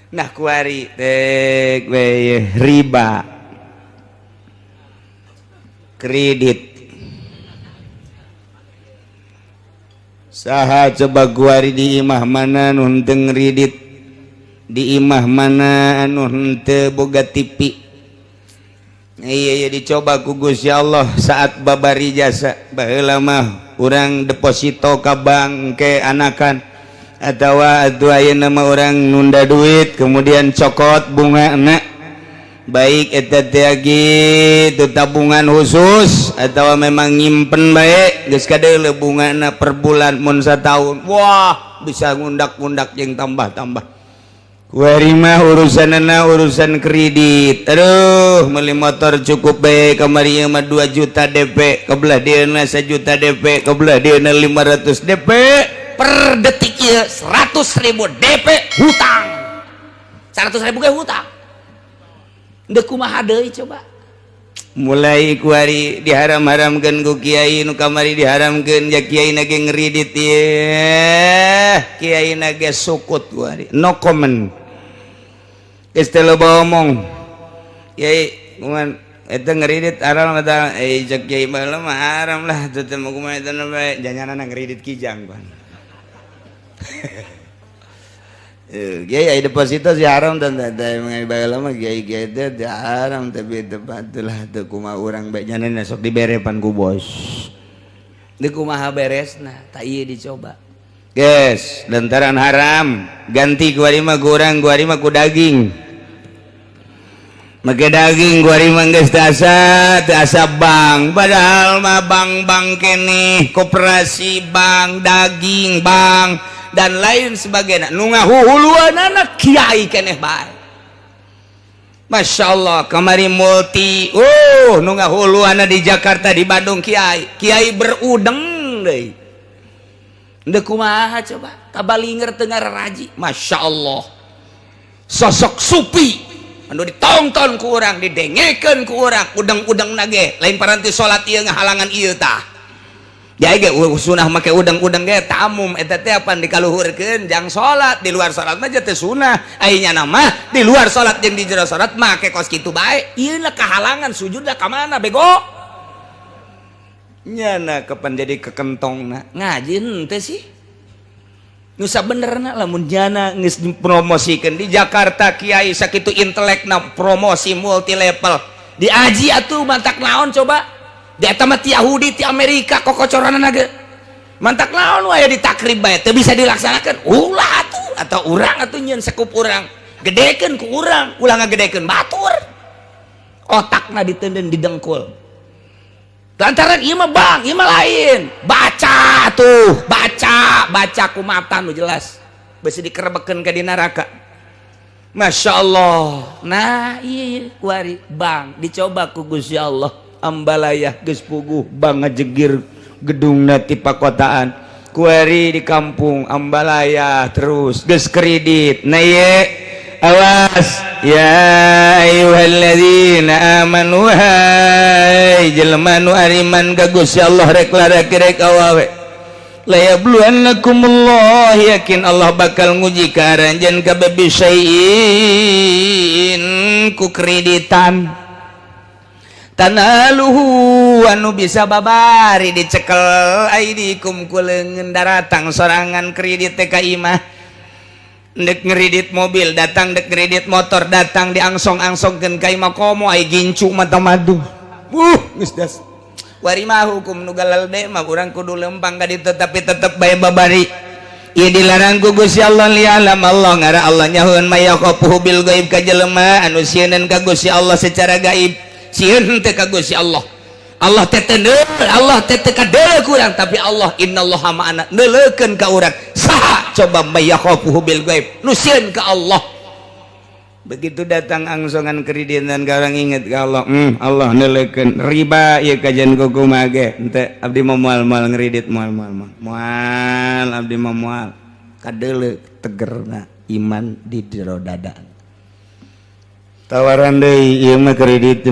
nah kuari riba kredit saha coba kuari di imah mana nun teu ngridit di imah mana anu henteu boga TV iya dicoba ku Gusti Allah saat babari jasa baheula mah urang deposito ka bank ke anakan atau ayeuna mah urang nunda duit kemudian cokot bunga na baik eta teh gitu tabungan khusus atau memang nyimpen bae geus kadeuleu bungana per bulan mun sataun wah bisa ngundak-ngundak jeung tambah-tambah kuari mah urusanna urusan kredit aduh meuli motor cukup bae kamari mah 2 juta DP kebelah dieuna 1 juta DP kebelah dieuna 500 DP per detik ieu 100.000 DP hutang 100.000 ge hutang deuk kumaha deui coba mulai kuari diharam-haramkeun ku kiai nu kamari diharamkeun ya kiai na ge ngridit ieu kiai na ge sukut kuari no comment geus teu loba omong kiai kumaha eta ngridit haram eta cek kiai mah haram lah teu teh kumaha eta bae janganana ngridit kijang kan kiai ai deposito si haram dan mengenai baheula mah kiai teh haram tapi tepatulah teu kumaha urang bae nyanana sok diberepan ku bos teu kumaha beresna ta ieu dicoba geus lantaran haram ganti kuari mah ku urang kuari mah ku daging make daging kuari mah geus teu asa bank padahal mah bank keneh koperasi bank daging bank dan lain sebagainya nu ngahuhuluanana kiai keneh bae Masya Allah kamari multi nu ngahuluana di Jakarta di Bandung kiai berudeng deui deuk kumaha coba kabalinger teu ngararaji Masya Allah sosok supi anu ditonton ku urang didengekeun ku urang udang-udang nage lain paranti salat ieu ngahalangan ieu tah jadi ge sunah make udang-udang ge tamum eta teh apan dikaluhurkeun jang salat di luar salat mah teh sunah aya mah di luar salat jeung di jero salat make kos kitu bae ieu na kahalangan sujudna ka mana bego nyana kapan jadi kekentongna ngaji henteu sih nu sabenerna lamun nyana geus dipromosikeun di Jakarta kiai sakitu intelekna promosi multi level di aji atuh mantak naon coba di eta mah ti Yahudi ti Amerika kokocoranna ge mantak naon we di takrib bae teu bisa dilaksanakeun ulah atuh atau urang atuh nyeun sekup urang gedekeun ku urang ulah ngagedekeun batur otakna diteuneun di dengkul lantaran ieu mah bang ieu mah lain baca tuh baca ku mata nu jelas beusi dikerebekeun ka di neraka Masya Allah nah iya kuari bang dicoba ku Gusti Allah ambalayah geus puguh bang ngajegir gedungna ti pakotaan kuari di kampung ambalayah terus geus kredit nah ye awas ya ayyuhalladzina amanu hai jelema nu ariman ka Gusti Allah rek laraki rek awawe la yabluwannakumullah yakin Allah bakal nguji ka aranjeun kabeh bisain ku kreditan tanaluhu anu bisa babari dicekel aidikum ku leungeun daratang sorangan kredit teh ka imah dek ngredit mobil datang dek ngredit motor datang diangsong-angsongkeun ka imah komo ai gincu mata madu geus das wari mah hukum nu galalde mah urang kudu lempang ka ditu tapi tetep bae babari ieu dilarang ku Gusti Allah lialam Allah ngara Allah nyahoeun mayaqafuhu bil gaib ka jelema anu sieun ka Gusti Allah secara gaib sieun teh ka Gusti Allah Allah teh Allah teh kadeuleu kurang tapi Allah innallaha ma'ana neuleukeun ka urang saha coba mayaqafuhu bil gaib nu sieun ka Allah begitu datang angsongan kreditan ka urang inget ka Allah Allah neuleukeun riba ieu kajian kumaha ge henteu abdi moal ngredit moal abdi moal kadeuleu tegerna iman di jero dada tawaran deui ieu mah kredit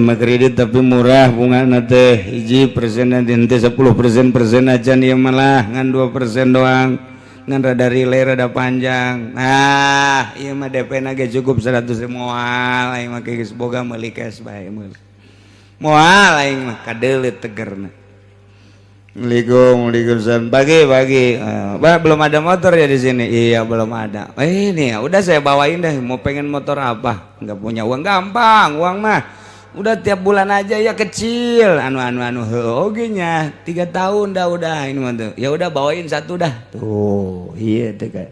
tapi murah bungana teh 1% nanti 10% acan ieu mah lah ngan 2% doang ngan rada relay rada panjang. Nah ieu mah DP na ge cukup 100.000 moal aing mah geus boga meuli cash bae meuli moal aing mah kadeuleut tegerna. Assalamualaikum pagi Pak belum ada motor ya di sini. Iya belum ada. Ini ya udah saya bawain deh. Mau pengen motor apa? Nggak punya uang gampang. Uang mah udah tiap bulan aja ya kecil. Oke nya 3 tahun dah udah ini mah tuh. Ya udah bawain satu dah. Tuh iya teh kan.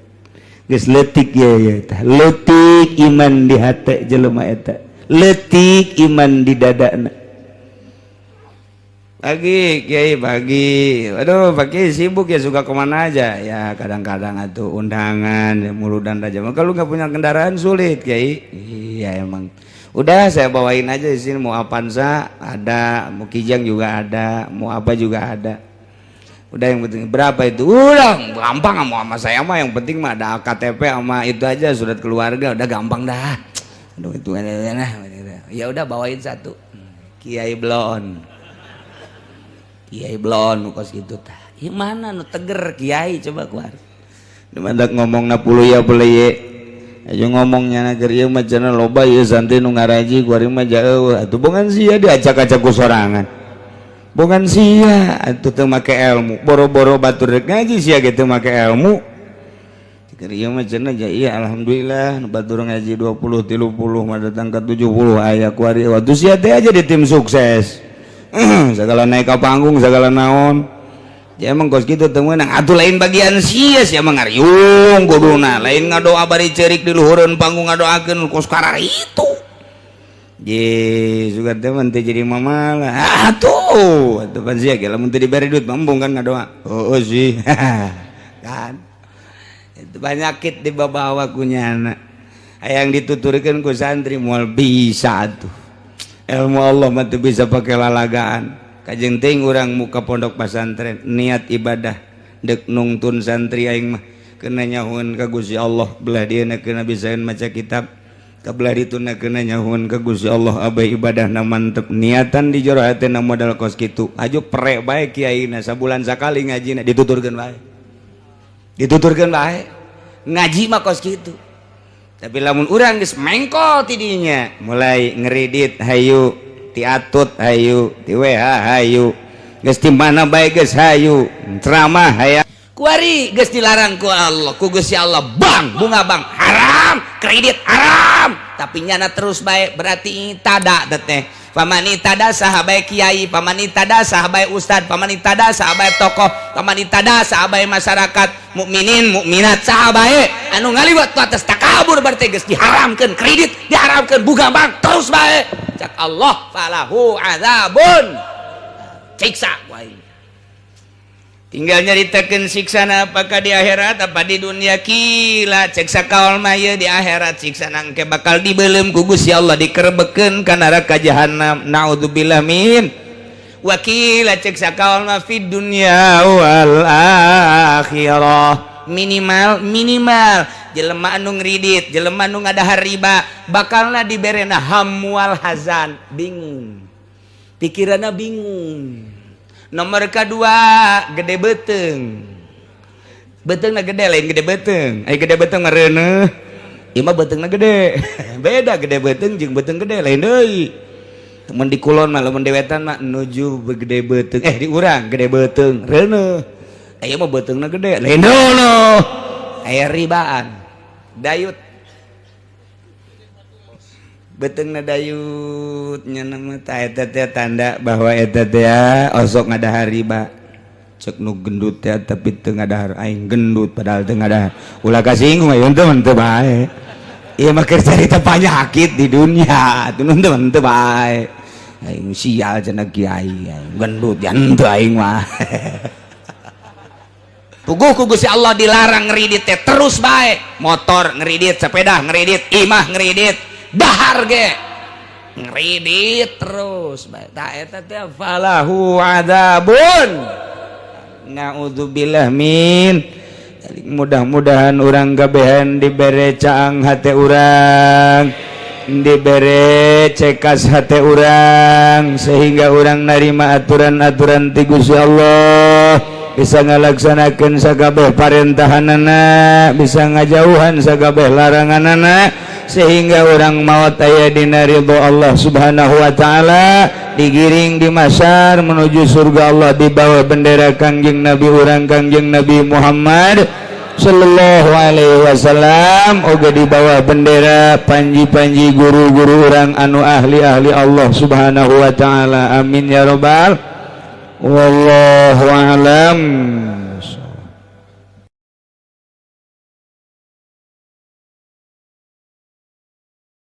Geus leutik ya tah. Leutik iman di hate jelema eta. Leutik iman di dadana. Pagi Kiai pagi, aduh Pak Kiai sibuk ya suka kemana aja ya kadang-kadang atuh undangan ya muludan aja. Kalau nggak punya kendaraan sulit Kiai. Iya emang. Udah saya bawain aja di sini mau Avanza ada, mau Kijang juga ada, mau apa juga ada. Udah yang penting berapa itu? Udah gampang sama saya mah yang penting mah ada KTP sama itu aja surat keluarga udah gampang dah. Aduh itu ya udah bawain satu. Kiai Blon. Kiai Blon kos gitu tah. Gimana nu teger Kiai coba keluar. Dimandak ngomongna puluh ya boleh ye. Ayo ngomongnya nager ieu mah cenah loba ieu santri nu ngaraji kuari mah jauh. Atuh bongan sia diacak-acak ku sorangan. Bongan sia atuh teu make ilmu. Boro-boro batur rek ngaji sia ge teu make ilmu. Keur ieu mah cenah ja iya alhamdulillah nu batur ngaji 20 30 mah datang ke 70 aya kuari waktu sia teh aja di tim sukses. Segala naik ke panggung segala naon ya emang kos gitu temenang atuh lain bagian sia emang ngariung kuduna lain ngadoa bari cerik di luhureun panggung ngadoakeun kos karar itu ye suka temen teh jadi mamalah atuh pan sia ge lamun teu dibere duit mambung kan ngadoa oh sih kan itu penyakit di babawa kunyana hayang dituturkeun ku santri moal bisa atuh ilmu Allah mah teu bisa pakai lalagaan. Kajeng teuing urang muka pondok pesantren niat ibadah deuk nungtun santri aing mah keuna nyahoeun ka Gusti Allah belah dieuna keuna bisaeun maca kitab kabelah dituna keuna nyahoeun ka Gusti Allah abah ibadahna mantep niatan di jero hatena modal kos kitu aju prek bae kiaina sabulan sakali ngajina dituturkeun bae ngaji mah kos kitu. Tapi lamun urang geus mengkol tidinya mulai ngeridit hayu tiatut hayu ti WH hayu geus ti mana bae geus hayu ceramah hayang kuari geus dilarang ku Allah ku Gusti Allah bang bunga bang haram kredit haram tapi nyana terus bae berarti tada teh pamani tada sahabai kiai pamani tada sahabai ustad pamani tada sahabai tokoh pamani tada sahabai masyarakat mukminin mukminat sahabai anu ngaliwat tu atas takabur berarti geus diharamkeun kredit diharamkeun buga bank terus bae cak Allah falahu azabun siksa wae tinggal nyaritakeun siksana apakah di akhirat apa di dunia kila cek sakaol mah ye di akhirat siksana engke bakal dibeuleum ku Gusti Allah dikerebekeun ka neraka jahanam naudzubillah min wakila cek sakaol mah fid dunya wal akhirah minimal jelema anu ngridit jelema anu ngadahar riba bakalna diberena hamwal hazan bingung pikiranna bingung. Nomor kedua gede beteng gede lain gede beteng gede beteng ngareuneuh ieu mah betengna gede beda gede beteng jeung beteng gede lain deui temen di kulon mah lamun dewetan mah nuju gede beteng di urang gede beteng reuneuh ieu mah betengna gede lain dulu aya ribaan dayut betengna dayut nya nama eta teh tanda bahwa eta teh osok ngadahar riba cek nu gendut teh tapi teu ngadahar aing gendut padahal teu ngadahar ulah kasinggung aya teh teu bae ieu mah keur carita penyakit di dunia atuh nu teu bae aing sial cenah kiai gendut ya henteu aing mah puguh ku Gusti Allah dilarang ngeridit teh terus bae motor ngeridit sepeda ngeridit imah ngeridit dahar ge ngeridit terus tak eta teh falahu adzabun naudzubillah min mudah-mudahan urang gabehan dibere caang hate urang dibere cekas hate urang sehingga urang narima aturan-aturan ti Gusti Allah bisa ngalaksanakeun sakabeh parentahanana, bisa ngajauhan sakabeh laranganana, sehingga orang maut aya dina ridho Allah Subhanahu wa taala, digiring di masyar menuju surga Allah di bawah bendera Kangjeng Nabi urang Kangjeng Nabi Muhammad sallallahu alaihi wasallam, oge di bawah bendera panji-panji guru-guru urang anu ahli-ahli Allah Subhanahu wa taala. Amin ya rabbal wallahu a'lam.